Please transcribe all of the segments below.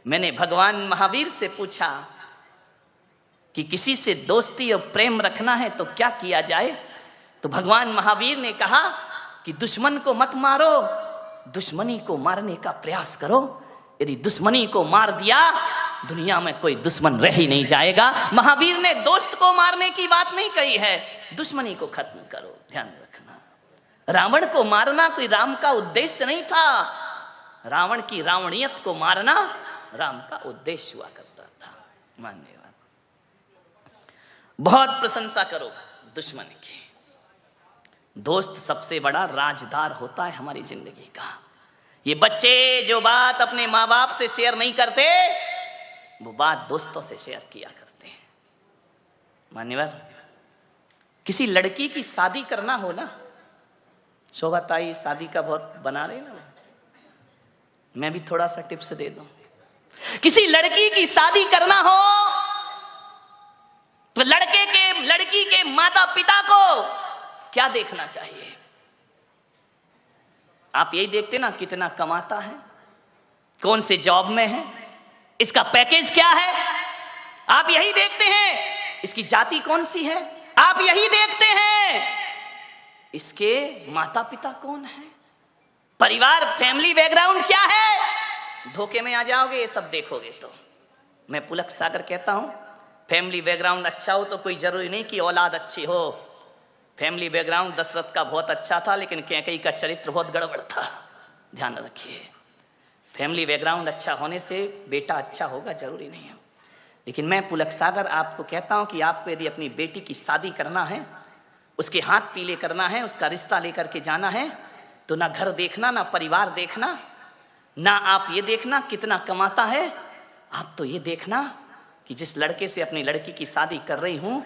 मैंने भगवान महावीर से पूछा कि किसी से दोस्ती और प्रेम रखना है तो क्या किया जाए, तो भगवान महावीर ने कहा कि दुश्मन को मत मारो, दुश्मनी को मारने का प्रयास करो। यदि दुश्मनी को मार दिया दुनिया में कोई दुश्मन रह ही नहीं जाएगा। महावीर ने दोस्त को मारने की बात नहीं कही है, दुश्मनी को खत्म करो। ध्यान रखना, रावण को मारना कोई राम का उद्देश्य नहीं था, रावण की रावणियत को मारना राम का उद्देश्य हुआ करता था। मान्यवाद, बहुत प्रशंसा करो दुश्मन की। दोस्त सबसे बड़ा राजदार होता है हमारी जिंदगी का। ये बच्चे जो बात अपने माँ बाप से शेयर नहीं करते वो बात दोस्तों से शेयर किया करते हैं। मान्यवर, किसी लड़की की शादी करना हो ना, शोभा ताई शादी का बहुत बना रहे ना, मैं भी थोड़ा सा टिप्स दे दूं। किसी लड़की की शादी करना हो तो लड़की के माता पिता को क्या देखना चाहिए? आप यही देखते ना कितना कमाता है, कौन से जॉब में है, इसका पैकेज क्या है, आप यही देखते हैं। इसकी जाति कौन सी है, आप यही देखते हैं। इसके माता पिता कौन है, परिवार फैमिली बैकग्राउंड क्या है। धोखे में आ जाओगे ये सब देखोगे तो। मैं पुलक सागर कहता हूं, फैमिली बैकग्राउंड अच्छा हो तो कोई जरूरी नहीं कि औलाद अच्छी हो। फैमिली बैकग्राउंड दशरथ का बहुत अच्छा था लेकिन कैकेयी का चरित्र बहुत गड़बड़ था। ध्यान रखिए, फैमिली बैकग्राउंड अच्छा होने से बेटा अच्छा होगा जरूरी नहीं है। लेकिन मैं पुलक सागर आपको कहता हूं कि आपको यदि अपनी बेटी की शादी करना है, उसके हाथ पीले करना है, उसका रिश्ता लेकर के जाना है, तो ना घर देखना, ना परिवार देखना, ना आप ये देखना कितना कमाता है, आप तो ये देखना कि जिस लड़के से अपनी लड़की की शादी कर रही हूं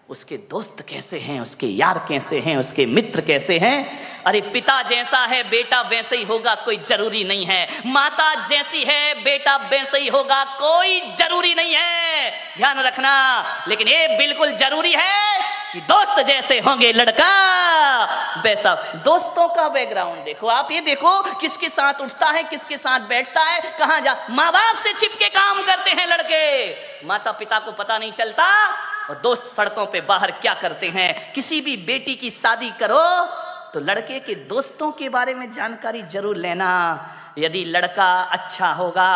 उसके दोस्त कैसे हैं, उसके यार कैसे हैं, उसके मित्र कैसे हैं। अरे पिता जैसा है बेटा वैसे ही होगा कोई जरूरी नहीं है, माता जैसी है बेटा वैसे ही होगा कोई जरूरी नहीं है। ध्यान रखना, लेकिन ये बिल्कुल जरूरी है कि दोस्त जैसे होंगे लड़का वैसा। दोस्तों का बैकग्राउंड देखो, आप ये देखो किसके साथ उठता है, किसके साथ बैठता है, कहां जा। माँ बाप से छिप के काम करते हैं लड़के, माता पिता को पता नहीं चलता, और दोस्त सड़कों पे बाहर क्या करते हैं। किसी भी बेटी की शादी करो तो लड़के के दोस्तों के बारे में जानकारी जरूर लेना। यदि लड़का अच्छा होगा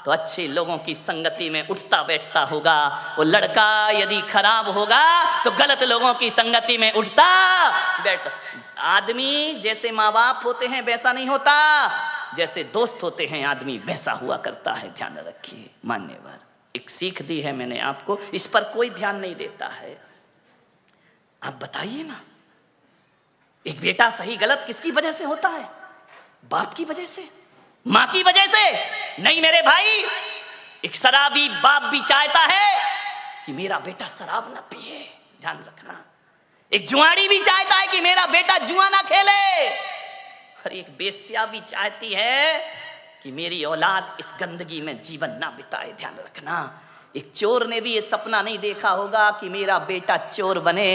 तो अच्छे लोगों की संगति में उठता बैठता होगा, वो लड़का यदि खराब होगा तो गलत लोगों की संगति में उठता बैठता। आदमी जैसे माँ बाप होते हैं वैसा नहीं होता, जैसे दोस्त होते हैं आदमी वैसा हुआ करता है। ध्यान रखिए। मान्यवर, एक सीख दी है मैंने आपको, इस पर कोई ध्यान नहीं देता है। आप बताइए ना, एक बेटा सही गलत किसकी वजह से होता है? बाप की वजह से, मां की वजह से नहीं मेरे भाई। एक शराबी बाप भी चाहता है कि मेरा बेटा शराब ना पिए। ध्यान रखना, एक जुआड़ी भी चाहता है कि मेरा बेटा जुआ ना खेले, और एक बेस्या भी चाहती है कि मेरी औलाद इस गंदगी में जीवन ना बिताए। ध्यान रखना, एक चोर ने भी ये सपना नहीं देखा होगा कि मेरा बेटा चोर बने।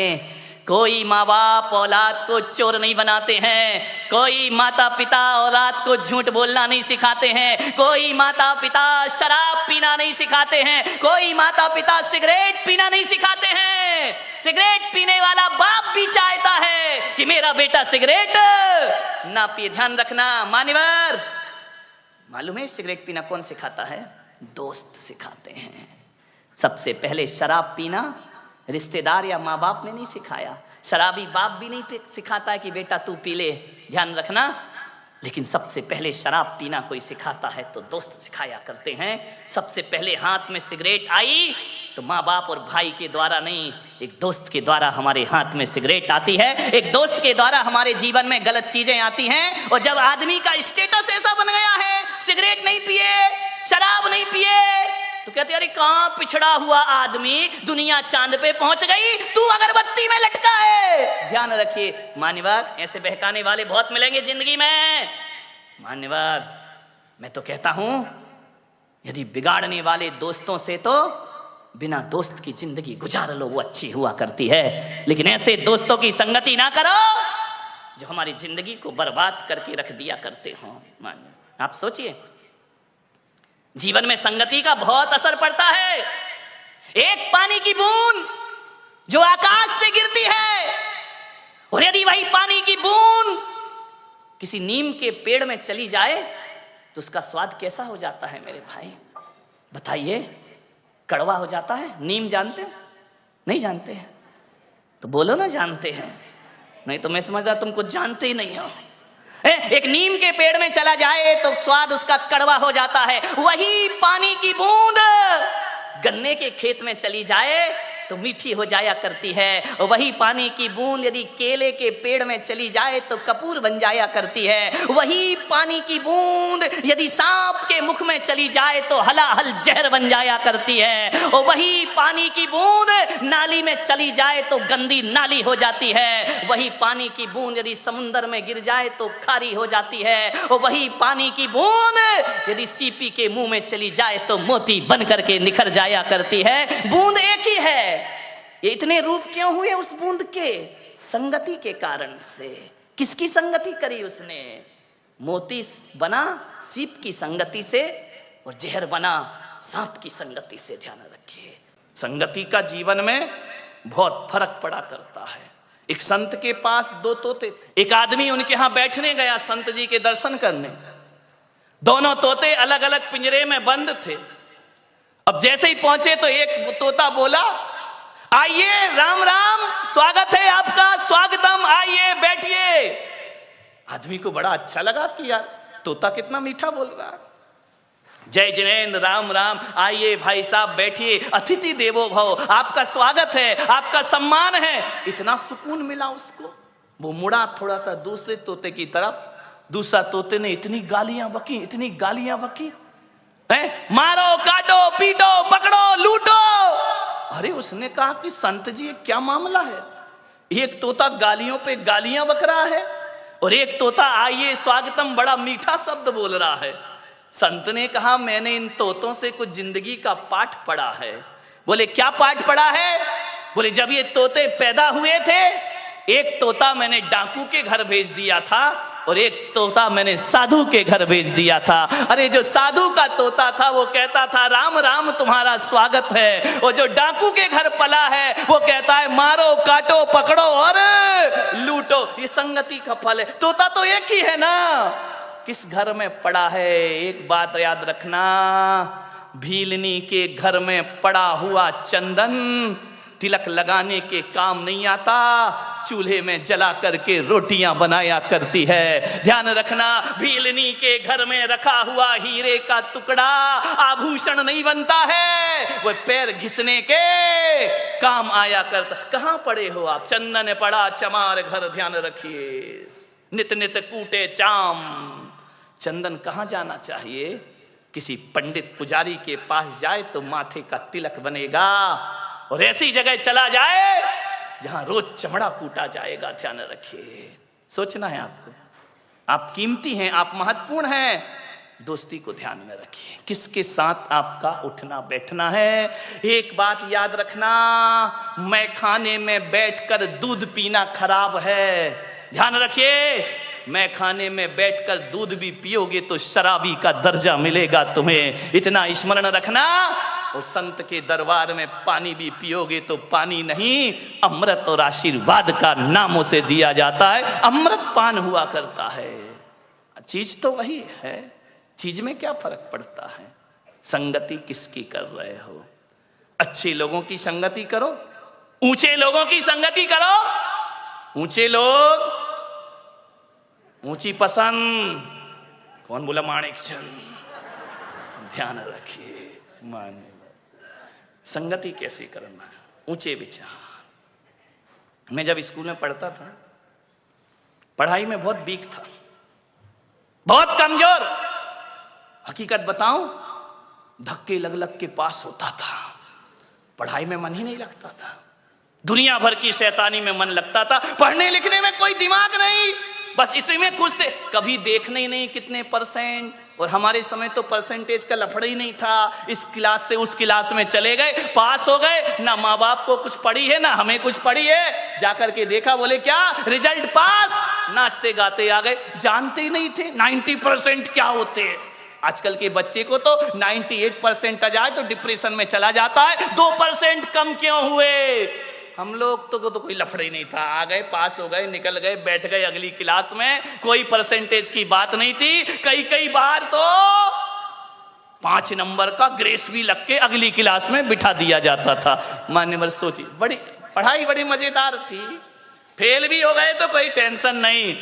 कोई माँ बाप औलाद को चोर नहीं बनाते हैं, कोई माता पिता औलाद को झूठ बोलना नहीं सिखाते हैं, कोई माता पिता शराब पीना नहीं सिखाते हैं, कोई माता पिता सिगरेट पीना नहीं सिखाते हैं। सिगरेट पीने वाला बाप भी चाहता है कि मेरा बेटा सिगरेट ना पिए। ध्यान रखना मान्यवर, मालूम है सिगरेट पीना कौन सिखाता है? दोस्त सिखाते हैं। सबसे पहले शराब पीना रिश्तेदार या माँ बाप ने नहीं सिखाया, शराबी बाप भी नहीं सिखाता है कि बेटा तू पी ले। ध्यान रखना, लेकिन सबसे पहले शराब पीना कोई सिखाता है तो दोस्त सिखाया करते हैं। सबसे पहले हाथ में सिगरेट आई तो माँ बाप और भाई के द्वारा नहीं, एक दोस्त के द्वारा हमारे हाथ में सिगरेट आती है, एक दोस्त के द्वारा हमारे जीवन में गलत चीजें आती हैं। और जब आदमी का स्टेटस ऐसा बन गया है, सिगरेट नहीं पिए, शराब नहीं पिए, तो कहते अरे कहां पिछड़ा हुआ आदमी, दुनिया चांद पे पहुंच गई, तू अगरबत्ती में लटका है। ध्यान रखिए मान्यवर, ऐसे बहकाने वाले बहुत मिलेंगे जिंदगी में। मान्यवर, मैं तो कहता हूं यदि बिगाड़ने वाले दोस्तों से तो बिना दोस्त की जिंदगी गुजार लो, वो अच्छी हुआ करती है। लेकिन ऐसे दोस्तों की संगति ना करो जो हमारी जिंदगी को बर्बाद करके रख दिया करते हो। आप सोचिए, जीवन में संगति का बहुत असर पड़ता है। एक पानी की बूंद जो आकाश से गिरती है, और यदि वही पानी की बूंद किसी नीम के पेड़ में चली जाए तो उसका स्वाद कैसा हो जाता है मेरे भाई, बताइए। कड़वा हो जाता है। नीम जानते हो? नहीं जानते हैं तो बोलो ना जानते हैं, नहीं तो मैं समझता तुम कुछ जानते ही नहीं हो। एक नीम के पेड़ में चला जाए तो स्वाद उसका कड़वा हो जाता है। वही पानी की बूंद गन्ने के खेत में चली जाए तो मीठी हो जाया करती है। वही पानी की बूंद यदि केले के पेड़ में चली जाए तो कपूर बन जाया करती है। वही पानी की बूंद यदि सांप के मुख में चली जाए तो हलाहल जहर बन जाया करती है। और वही पानी की बूंद नाली में चली जाए तो गंदी नाली हो जाती है। वही पानी की बूंद यदि समुद्र में गिर जाए तो खारी हो जाती है। और वही पानी की बूंद यदि सीपी के मुंह में चली जाए तो मोती बन करके निखर जाया करती है। बूंद एक ही है। ये इतने रूप क्यों हुए उस बूंद के? संगति के कारण से। किसकी संगति करी उसने? मोती बना सीप की संगति से और जहर बना सांप की संगति से। ध्यान रखिए, संगति का जीवन में बहुत फर्क पड़ा करता है। एक संत के पास 2 तोते थे। एक आदमी उनके यहां बैठने गया संत जी के दर्शन करने। दोनों तोते अलग अलग पिंजरे में बंद थे। अब जैसे ही पहुंचे तो एक तोता बोला, आइए, राम राम, स्वागत है आपका, स्वागतम, आइए बैठिए। आदमी को बड़ा अच्छा लगा कि यार तोता कितना मीठा बोल रहा है। जय जिनेन्द्र, राम राम, आइए भाई साहब बैठिए, अतिथि देवो भव, आपका स्वागत है, आपका सम्मान है। इतना सुकून मिला उसको। वो मुड़ा थोड़ा सा दूसरे तोते की तरफ। दूसरा तोते ने इतनी गालियां बकी, इतनी गालियां बकी, मारो, काटो, पीटो, पकड़ो, लूटो। अरे उसने कहा कि संत जी ये क्या मामला है? एक तोता गालियों पे गालियां बक रहा है और एक तोता आइए स्वागतम बड़ा मीठा शब्द बोल रहा है। संत ने कहा, मैंने इन तोतों से कुछ जिंदगी का पाठ पढ़ा है। बोले क्या पाठ पढ़ा है? बोले जब ये तोते पैदा हुए थे, एक तोता मैंने डाकू के घर भेज दिया था और एक तोता मैंने साधु के घर भेज दिया था। अरे जो साधु का तोता था वो कहता था राम राम तुम्हारा स्वागत है, और जो डाकू के घर पला है वो कहता है मारो, काटो, पकड़ो और लूटो। ये संगति का फल है। तोता तो एक ही है ना, किस घर में पड़ा है? एक बात याद रखना, भीलनी के घर में पड़ा हुआ चंदन तिलक लगाने के काम नहीं आता, चूल्हे में जला करके रोटियां बनाया करती है। ध्यान रखना, भीलनी के घर में रखा हुआ हीरे का टुकड़ा आभूषण नहीं बनता है, वो पैर घिसने के काम आया करता। कहां पड़े हो आप? चंदन पड़ा चमार घर, ध्यान रखिए, नित नित कूटे चाम। चंदन कहां जाना चाहिए? किसी पंडित पुजारी के पास जाए तो माथे का तिलक बनेगा, और ऐसी जगह चला जाए जहां रोज चमड़ा कूटा जाएगा। ध्यान रखिए, सोचना है आपको, आप कीमती हैं, आप महत्वपूर्ण हैं। दोस्ती को ध्यान में रखिए, किसके साथ आपका उठना बैठना है। एक बात याद रखना, मैं खाने में बैठकर दूध पीना खराब है। ध्यान रखिए, मैं खाने में बैठकर दूध भी पियोगे तो शराबी का दर्जा मिलेगा तुम्हें, इतना स्मरण रखना। और संत के दरबार में पानी भी पियोगे तो पानी नहीं, अमृत और आशीर्वाद का नाम उसे दिया जाता है। अमृत पान हुआ करता है। चीज तो वही है, चीज में क्या फर्क पड़ता है? संगति किसकी कर रहे हो? अच्छे लोगों की संगति करो, ऊंचे लोगों की संगति करो। ऊंचे लोग, ऊंची पसंद। कौन बोला? माणिक चंद। ध्यान रखिए, माने संगति कैसे करना है, ऊंचे विचार। मैं जब स्कूल में पढ़ता था, पढ़ाई में बहुत वीक था, बहुत कमजोर। हकीकत बताऊं, धक्के लग लग के पास होता था, पढ़ाई में मन ही नहीं लगता था। दुनिया भर की शैतानी में मन लगता था, पढ़ने लिखने में कोई दिमाग नहीं, बस इसी में खुश थे। कभी देखने ही नहीं कितने परसेंट। और हमारे समय तो परसेंटेज का लफड़ा ही नहीं था। इस क्लास से उस क्लास में चले गए, पास हो गए। ना माँ बाप को कुछ पड़ी है, ना हमें कुछ पड़ी है। जाकर के देखा, बोले क्या रिजल्ट? पास। नाचते गाते आ गए, जानते ही नहीं थे 90% क्या होते हैं। आजकल के बच्चे को तो 98% आ जाए तो डिप्रेशन में चला जाता है, 2% कम क्यों हुए? हम लोग तो कोई लफड़े ही नहीं था, आ गए, पास हो गए, निकल गए, बैठ गए अगली क्लास में, कोई परसेंटेज की बात नहीं थी। कई बार तो 5 नंबर का ग्रेस भी लग के अगली क्लास में बिठा दिया जाता था। मान्यवर सोची, बड़ी पढ़ाई बड़ी मजेदार थी। फेल भी हो गए तो कोई टेंशन नहीं।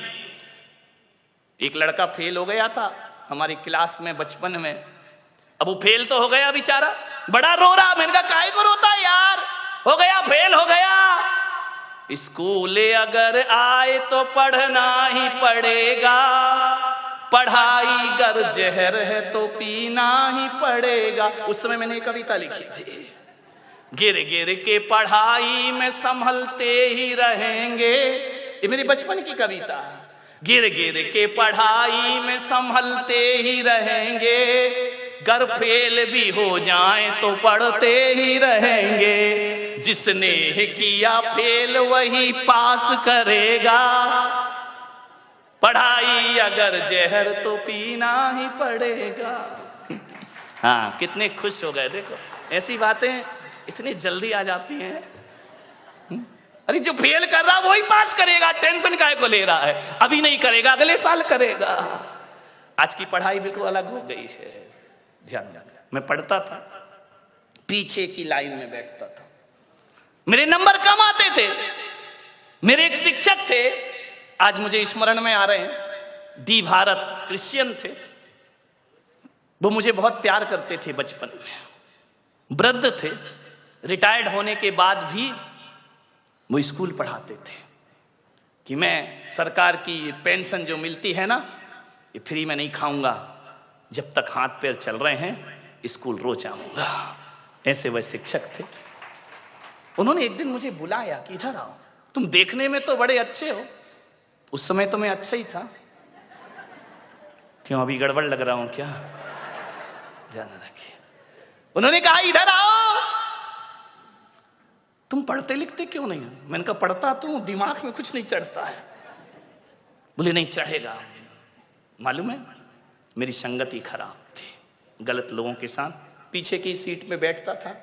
एक लड़का फेल हो गया था हमारी क्लास में बचपन में। अब वो फेल तो हो गया बेचारा, बड़ा रो रहा। मैंने कहा काहे को रोता यार, हो गया, फेल हो गया। स्कूल अगर आए तो पढ़ना ही पड़ेगा, पढ़ाई गर जहर है तो पीना ही पड़ेगा। उस समय मैंने कविता लिखी थी, गिर गिर के पढ़ाई में संभलते ही रहेंगे। ये मेरी बचपन की कविता। गिर गिर के पढ़ाई में संभलते ही रहेंगे, गर फेल भी हो जाए तो पढ़ते ही रहेंगे। जिसने किया फेल वही पास करेगा, पढ़ाई अगर जहर तो पीना ही पड़ेगा। हाँ, कितने खुश हो गए। देखो ऐसी बातें इतनी जल्दी आ जाती हैं। अरे जो फेल कर रहा वही पास करेगा, टेंशन काहे को ले रहा है? अभी नहीं करेगा, अगले साल करेगा। आज की पढ़ाई बिल्कुल अलग हो गई है। ध्यान रखना, मैं पढ़ता था, पीछे की लाइन में बैठता था, मेरे नंबर कम आते थे। मेरे एक शिक्षक थे, आज मुझे स्मरण में आ रहे हैं, डी भारत, क्रिश्चियन थे। वो मुझे बहुत प्यार करते थे बचपन में। वृद्ध थे, रिटायर्ड होने के बाद भी वो स्कूल पढ़ाते थे कि मैं सरकार की पेंशन जो मिलती है ना, ये फ्री में नहीं खाऊंगा, जब तक हाथ पैर चल रहे हैं स्कूल रोज आऊंगा। ऐसे वह शिक्षक थे। उन्होंने एक दिन मुझे बुलाया कि इधर आओ, तुम देखने में तो बड़े अच्छे हो। उस समय तो मैं अच्छा ही था। क्यों अभी गड़बड़ लग रहा हूं क्या? ध्यान रखिए। उन्होंने कहा इधर आओ, तुम पढ़ते लिखते क्यों नहीं हो? मैंने कहा पढ़ता तो, दिमाग में कुछ नहीं चढ़ता है। बोले नहीं चढ़ेगा। मालूम है, मेरी संगति खराब थी, गलत लोगों के साथ पीछे की सीट में बैठता था,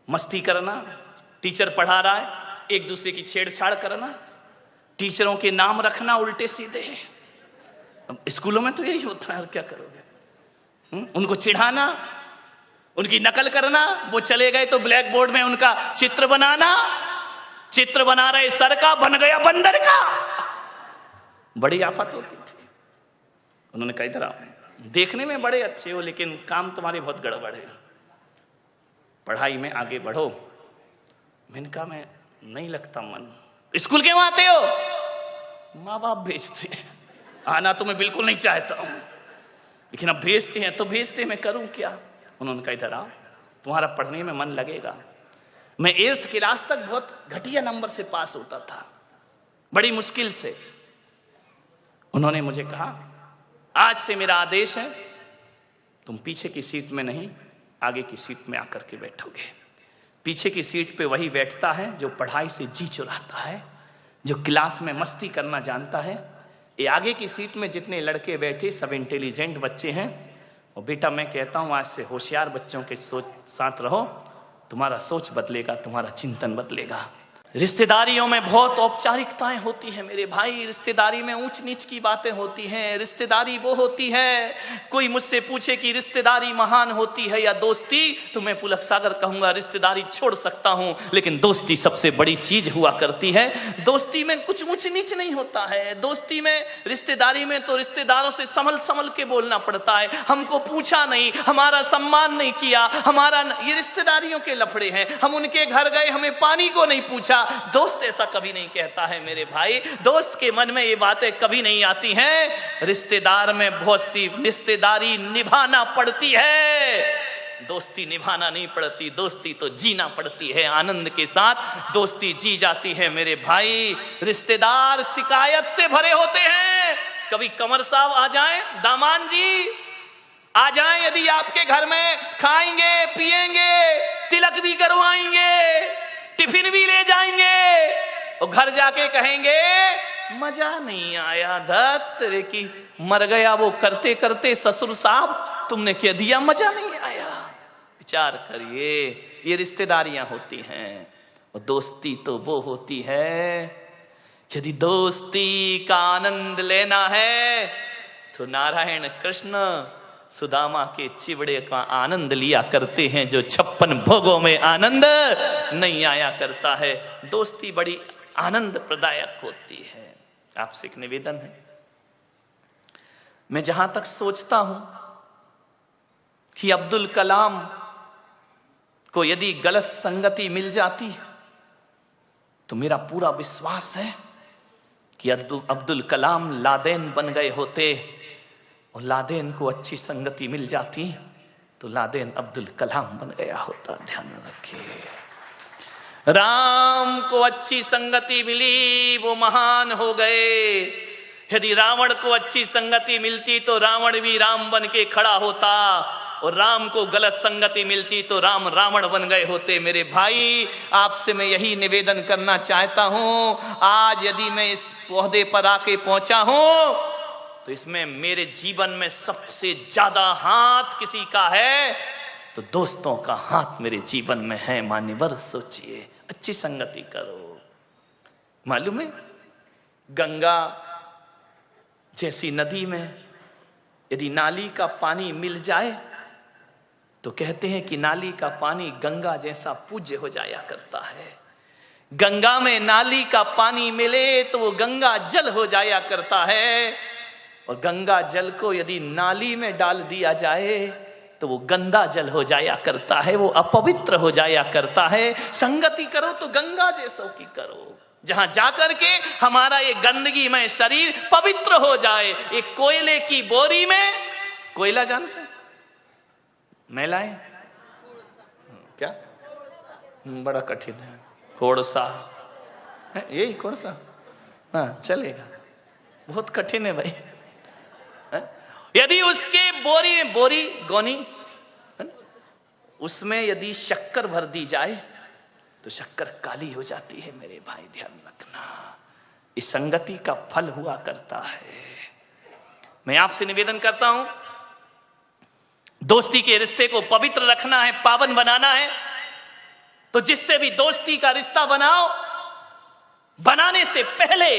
मस्ती करना, टीचर पढ़ा रहा है एक दूसरे की छेड़छाड़ करना, टीचरों के नाम रखना उल्टे सीधे। अब स्कूलों में तो यही होता है, और क्या करोगे? उनको चिढ़ाना, उनकी नकल करना। वो चले गए तो ब्लैक बोर्ड में उनका चित्र बनाना, चित्र बना रहे सर का, बन गया बंदर का। बड़ी आफत होती थी। उन्होंने कहा इधर आओ, देखने में बड़े अच्छे हो लेकिन काम तुम्हारे बहुत गड़बड़ है, पढ़ाई में आगे बढ़ो। मैंने कहा मैं नहीं लगता मन। स्कूल क्यों आते हो? माँ बाप भेजते हैं। आना तो मैं बिल्कुल नहीं चाहता हूं, लेकिन अब भेजते हैं तो भेजते, मैं करूं क्या? उन्होंने कहा इधर आओ, तुम्हारा पढ़ने में मन लगेगा। मैं 8th क्लास तक बहुत घटिया नंबर से पास होता था, बड़ी मुश्किल से। उन्होंने मुझे कहा आज से मेरा आदेश है, तुम पीछे की सीट में नहीं आगे की सीट में आकर के बैठोगे। पीछे की सीट पे वही बैठता है जो पढ़ाई से जी चुराता है, जो क्लास में मस्ती करना जानता है। ये आगे की सीट में जितने लड़के बैठे सब इंटेलिजेंट बच्चे हैं। और बेटा मैं कहता हूं आज से होशियार बच्चों के साथ रहो, तुम्हारा सोच बदलेगा, तुम्हारा चिंतन बदलेगा। रिश्तेदारियों में बहुत औपचारिकताएं होती है मेरे भाई। रिश्तेदारी में ऊंच नीच की बातें होती हैं। रिश्तेदारी वो होती है, कोई मुझसे पूछे कि रिश्तेदारी महान होती है या दोस्ती, तो मैं पुलक सागर कहूंगा रिश्तेदारी छोड़ सकता हूं, लेकिन दोस्ती सबसे बड़ी चीज हुआ करती है। दोस्ती में कुछ ऊंच नीच नहीं होता है। दोस्ती में, रिश्तेदारी में तो रिश्तेदारों से संभल संभल के बोलना पड़ता है। हमको पूछा नहीं, हमारा सम्मान नहीं किया, हमारा, ये रिश्तेदारियों के लफड़े हैं। हम उनके घर गए, हमें पानी को नहीं पूछा। दोस्त ऐसा कभी नहीं कहता है मेरे भाई। दोस्त के मन में ये बातें कभी नहीं आती हैं। रिश्तेदार में बहुत सी रिश्तेदारी निभाना पड़ती है, दोस्ती निभाना नहीं पड़ती। दोस्ती तो जीना पड़ती है, आनंद के साथ दोस्ती जी जाती है मेरे भाई। रिश्तेदार शिकायत से भरे होते हैं। कभी कंवर साहब आ जाएं, दामान जी आ जाएं, यदि आपके घर में खाएंगे पिएंगे, तिलक भी करवाएंगे, टिफिन भी ले जाएंगे, और घर जाके कहेंगे मजा नहीं आया। धत तेरे की, मर गया वो करते करते ससुर साहब, तुमने कह दिया मजा नहीं आया। विचार करिए, ये रिश्तेदारियां होती हैं। और दोस्ती तो वो होती है, यदि दोस्ती का आनंद लेना है तो नारायण कृष्ण सुदामा के चिवड़े का आनंद लिया करते हैं, जो 56 भोगों में आनंद नहीं आया करता है। दोस्ती बड़ी आनंद प्रदायक होती है। आपसे एक निवेदन है, मैं जहां तक सोचता हूं कि अब्दुल कलाम को यदि गलत संगति मिल जाती तो मेरा पूरा विश्वास है कि अब्दुल कलाम लादेन बन गए होते, और लादेन को अच्छी संगति मिल जाती तो लादेन अब्दुल कलाम बन गया होता। ध्यान रखिए, राम को अच्छी संगति मिली, वो महान हो गए। यदि रावण को अच्छी संगति मिलती तो रावण भी राम बन के खड़ा होता, और राम को गलत संगति मिलती तो राम रावण बन गए होते। मेरे भाई, आपसे मैं यही निवेदन करना चाहता हूं, आज यदि मैं इस ओहदे पर आके पहुंचा हूं तो इसमें मेरे जीवन में सबसे ज्यादा हाथ किसी का है तो दोस्तों का हाथ मेरे जीवन में है। मान्यवर सोचिए, अच्छी संगति करो। मालूम है, गंगा जैसी नदी में यदि नाली का पानी मिल जाए तो कहते हैं कि नाली का पानी गंगा जैसा पूज्य हो जाया करता है। गंगा में नाली का पानी मिले तो वो गंगा जल हो जाया करता है, और गंगा जल को यदि नाली में डाल दिया जाए तो वो गंदा जल हो जाया करता है, वो अपवित्र हो जाया करता है। संगति करो तो गंगा जैसों की करो, जहां जाकर के हमारा ये गंदगी में शरीर पवित्र हो जाए। एक कोयले की बोरी में, कोयला जानते हैं, मैला है क्या, बड़ा कठिन है, कोड़सा है, यही कोड़सा, हाँ चलेगा, बहुत कठिन है भाई। यदि उसके बोरी गोनी उसमें यदि शक्कर भर दी जाए तो शक्कर काली हो जाती है। मेरे भाई ध्यान रखना, इस संगति का फल हुआ करता है। मैं आपसे निवेदन करता हूं, दोस्ती के रिश्ते को पवित्र रखना है, पावन बनाना है, तो जिससे भी दोस्ती का रिश्ता बनाओ, बनाने से पहले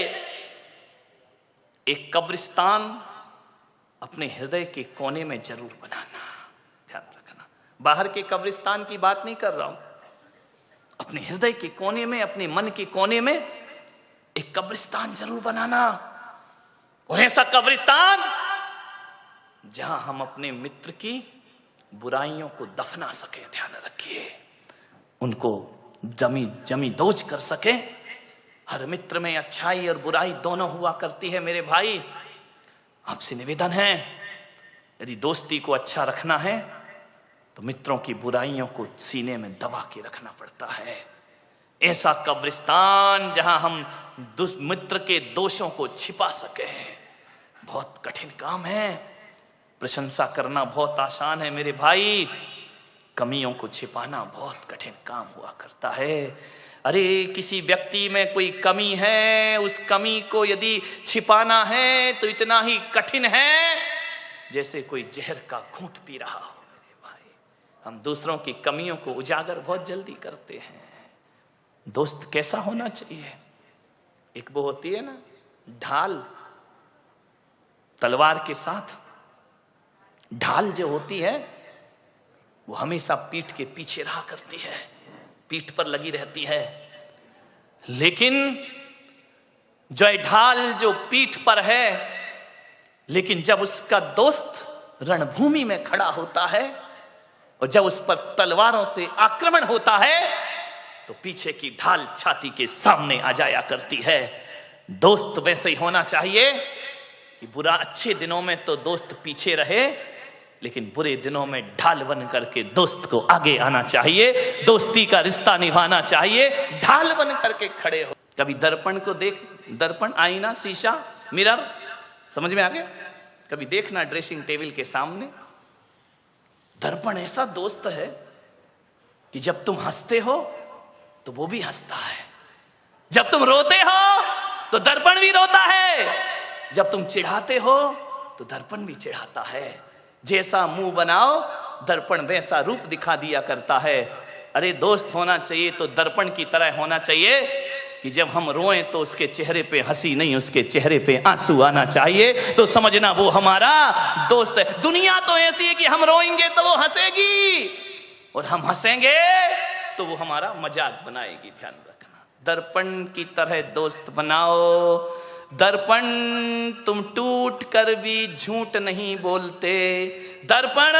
एक कब्रिस्तान अपने हृदय के कोने में जरूर बनाना। ध्यान रखना, बाहर के कब्रिस्तान की बात नहीं कर रहा हूं, अपने हृदय के कोने में, अपने मन के कोने में एक कब्रिस्तान जरूर बनाना। और ऐसा कब्रिस्तान जहां हम अपने मित्र की बुराइयों को दफना सके। ध्यान रखिए, उनको जमी दोज कर सके। हर मित्र में अच्छाई और बुराई दोनों हुआ करती है। मेरे भाई, आपसे निवेदन है, यदि दोस्ती को अच्छा रखना है तो मित्रों की बुराइयों को सीने में दबा के रखना पड़ता है। ऐसा कब्रिस्तान जहां हम मित्र के दोषों को छिपा सके, बहुत कठिन काम है। प्रशंसा करना बहुत आसान है मेरे भाई, कमियों को छिपाना बहुत कठिन काम हुआ करता है। अरे किसी व्यक्ति में कोई कमी है, उस कमी को यदि छिपाना है तो इतना ही कठिन है जैसे कोई जहर का घूंट पी रहा हो। मेरे भाई, हम दूसरों की कमियों को उजागर बहुत जल्दी करते हैं। दोस्त कैसा होना चाहिए? एक वो होती है ना ढाल, तलवार के साथ ढाल जो होती है वो हमेशा पीठ के पीछे रहा करती है, पीठ पर लगी रहती है। लेकिन जो ढाल जो पीठ पर है, लेकिन जब उसका दोस्त रणभूमि में खड़ा होता है और जब उस पर तलवारों से आक्रमण होता है तो पीछे की ढाल छाती के सामने आ जाया करती है। दोस्त वैसे ही होना चाहिए कि बुरा अच्छे दिनों में तो दोस्त पीछे रहे, लेकिन बुरे दिनों में ढाल बन करके दोस्त को आगे आना चाहिए, दोस्ती का रिश्ता निभाना चाहिए, ढाल बन करके खड़े हो। कभी दर्पण को देख, दर्पण, आईना, शीशा, मिरर, समझ में आ गया? कभी देखना ड्रेसिंग टेबल के सामने दर्पण ऐसा दोस्त है कि जब तुम हंसते हो तो वो भी हंसता है, जब तुम रोते हो तो दर्पण भी रोता है। जब तुम चिढ़ाते हो तो दर्पण भी चिढ़ाता है। जैसा मुंह बनाओ दर्पण वैसा रूप दिखा दिया करता है। अरे दोस्त होना चाहिए तो दर्पण की तरह होना चाहिए कि जब हम रोएं तो उसके चेहरे पे हंसी नहीं, उसके चेहरे पे आंसू आना चाहिए, तो समझना वो हमारा दोस्त है। दुनिया तो ऐसी है कि हम रोएंगे तो वो हंसेगी और हम हंसेंगे तो वो हमारा मजाक बनाएगी। ध्यान रखना, दर्पण की तरह दोस्त बनाओ। दर्पण तुम टूट कर भी झूठ नहीं बोलते, दर्पण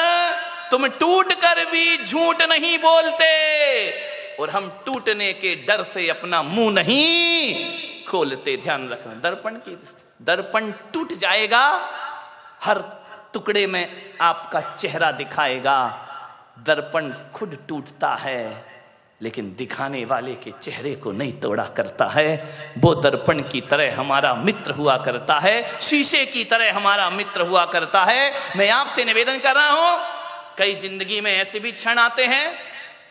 तुम टूट कर भी झूठ नहीं बोलते, और हम टूटने के डर से अपना मुंह नहीं खोलते। ध्यान रखना, दर्पण टूट जाएगा, हर टुकड़े में आपका चेहरा दिखाएगा। दर्पण खुद टूटता है लेकिन दिखाने वाले के चेहरे को नहीं तोड़ा करता है। वो दर्पण की तरह हमारा मित्र हुआ करता है, शीशे की तरह हमारा मित्र हुआ करता है। मैं आपसे निवेदन कर रहा हूं, कई जिंदगी में ऐसे भी क्षण आते हैं,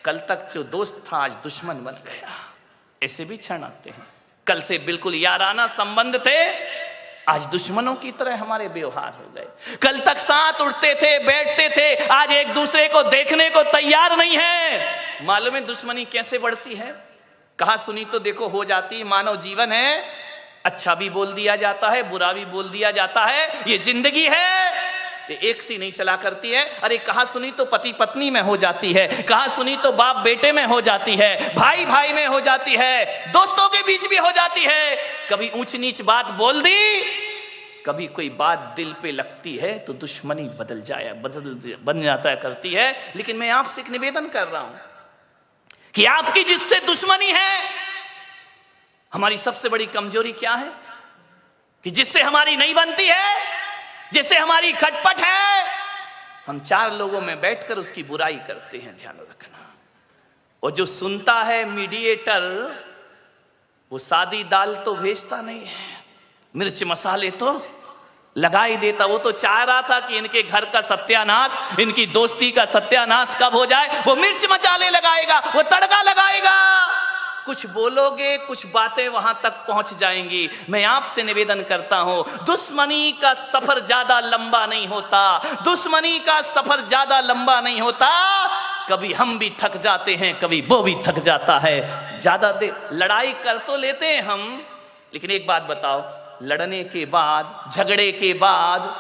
कल तक जो दोस्त था आज दुश्मन बन गया, ऐसे भी क्षण आते हैं। कल से बिल्कुल याराना संबंध थे, आज दुश्मनों की तरह हमारे व्यवहार हो गए। कल तक साथ उठते थे, बैठते थे, आज एक दूसरे को देखने को तैयार नहीं है। मालूम है दुश्मनी कैसे बढ़ती है? कहा सुनी तो देखो हो जाती है। मानव जीवन है, अच्छा भी बोल दिया जाता है, बुरा भी बोल दिया जाता है, ये जिंदगी है, ये एक सी नहीं चला करती है। अरे कहा सुनी तो पति पत्नी में हो जाती है, कहा सुनी तो बाप बेटे में हो जाती है, भाई भाई में हो जाती है, दोस्तों के बीच भी हो जाती है। कभी ऊंच नीच बात बोल दी, कभी कोई बात दिल पे लगती है तो दुश्मनी बन जाता करती है। लेकिन मैं आपसे एक निवेदन कर रहा हूं कि आपकी जिससे दुश्मनी है, हमारी सबसे बड़ी कमजोरी क्या है कि जिससे हमारी नहीं बनती है, जिससे हमारी खटपट है, हम चार लोगों में बैठकर उसकी बुराई करते हैं। ध्यान रखना, और जो सुनता है मीडिएटर, वो सादी दाल तो भेजता नहीं है, मिर्च मसाले तो लगा ही देता। वो तो चाह रहा था कि इनके घर का सत्यानाश, इनकी दोस्ती का सत्यानाश कब हो जाए, वो मिर्च मसाले लगाएगा, वो तड़का लगाएगा। कुछ बोलोगे, कुछ बातें वहां तक पहुंच जाएंगी। मैं आपसे निवेदन करता हूं, दुश्मनी का सफर ज्यादा लंबा नहीं होता, दुश्मनी का सफर ज्यादा लंबा नहीं होता। कभी हम भी थक जाते हैं, कभी वो भी थक जाता है। ज्यादा देर लड़ाई कर तो लेते हैं हम, लेकिन एक बात बताओ, लड़ने के बाद, झगड़े के बाद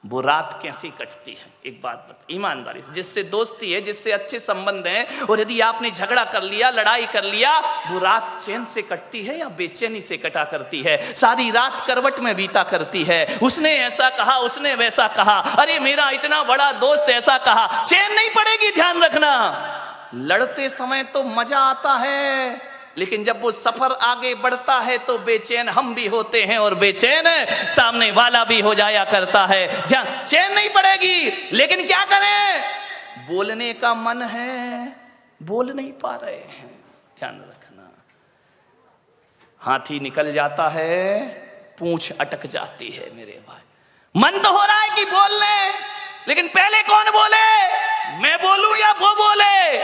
वो रात कैसी कटती है? एक बात बता ईमानदारी से, जिससे दोस्ती है, जिससे अच्छे संबंध हैं, और यदि आपने झगड़ा कर लिया, लड़ाई कर लिया, वो रात चैन से कटती है या बेचैनी से कटा करती है? सारी रात करवट में बीता करती है। उसने ऐसा कहा, उसने वैसा कहा, अरे मेरा इतना बड़ा दोस्त ऐसा कहा, चैन नहीं पड़ेगी। ध्यान रखना, लड़ते समय तो मजा आता है, लेकिन जब वो सफर आगे बढ़ता है तो बेचैन हम भी होते हैं और बेचैन सामने वाला भी हो जाया करता है। ध्यान, चैन नहीं पड़ेगी, लेकिन क्या करें? बोलने का मन है, बोल नहीं पा रहे हैं। ध्यान रखना, हाथी निकल जाता है, पूंछ अटक जाती है। मेरे भाई, मन तो हो रहा है कि बोल ले, लेकिन पहले कौन बोले, मैं बोलूं या वो बोले?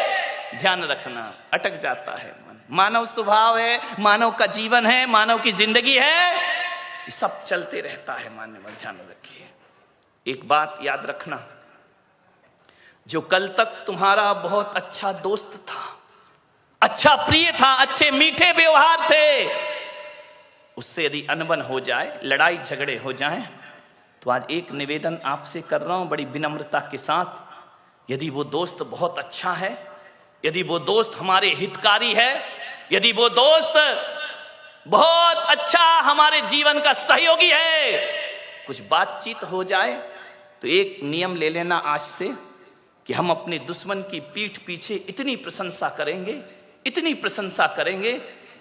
ध्यान रखना, अटक जाता है मन। मानव स्वभाव है, मानव का जीवन है, मानव की जिंदगी है, ये सब चलते रहता है। मान्यवर ध्यान रखिए, एक बात याद रखना, जो कल तक तुम्हारा बहुत अच्छा दोस्त था, अच्छा प्रिय था, अच्छे मीठे व्यवहार थे, उससे यदि अनबन हो जाए, लड़ाई झगड़े हो जाए, तो आज एक निवेदन आपसे कर रहा हूं बड़ी विनम्रता के साथ। यदि वो दोस्त बहुत अच्छा है, यदि वो दोस्त हमारे हितकारी है, यदि वो दोस्त बहुत अच्छा हमारे जीवन का सहयोगी है, कुछ बातचीत हो जाए तो एक नियम ले लेना आज से कि हम अपने दुश्मन की पीठ पीछे इतनी प्रशंसा करेंगे, इतनी प्रशंसा करेंगे,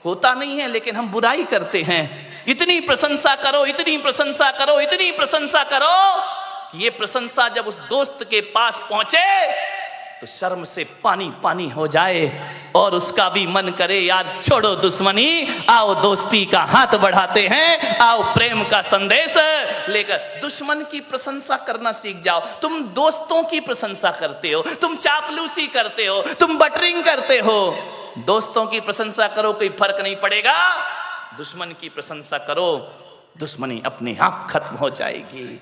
होता नहीं है लेकिन हम बुराई करते हैं। इतनी प्रशंसा करो, इतनी प्रशंसा करो, इतनी प्रशंसा करो, ये प्रशंसा जब उस दोस्त के पास पहुंचे तो शर्म से पानी पानी हो जाए और उसका भी मन करे यार छोड़ो दुश्मनी, आओ दोस्ती का हाथ बढ़ाते हैं, आओ प्रेम का संदेश लेकर। दुश्मन की प्रशंसा करना सीख जाओ। तुम दोस्तों की प्रशंसा करते हो, तुम चापलूसी करते हो, तुम बटरिंग करते हो, दोस्तों की प्रशंसा करो, कोई फर्क नहीं पड़ेगा। दुश्मन की प्रशंसा करो, दुश्मनी अपने आप खत्म हो जाएगी।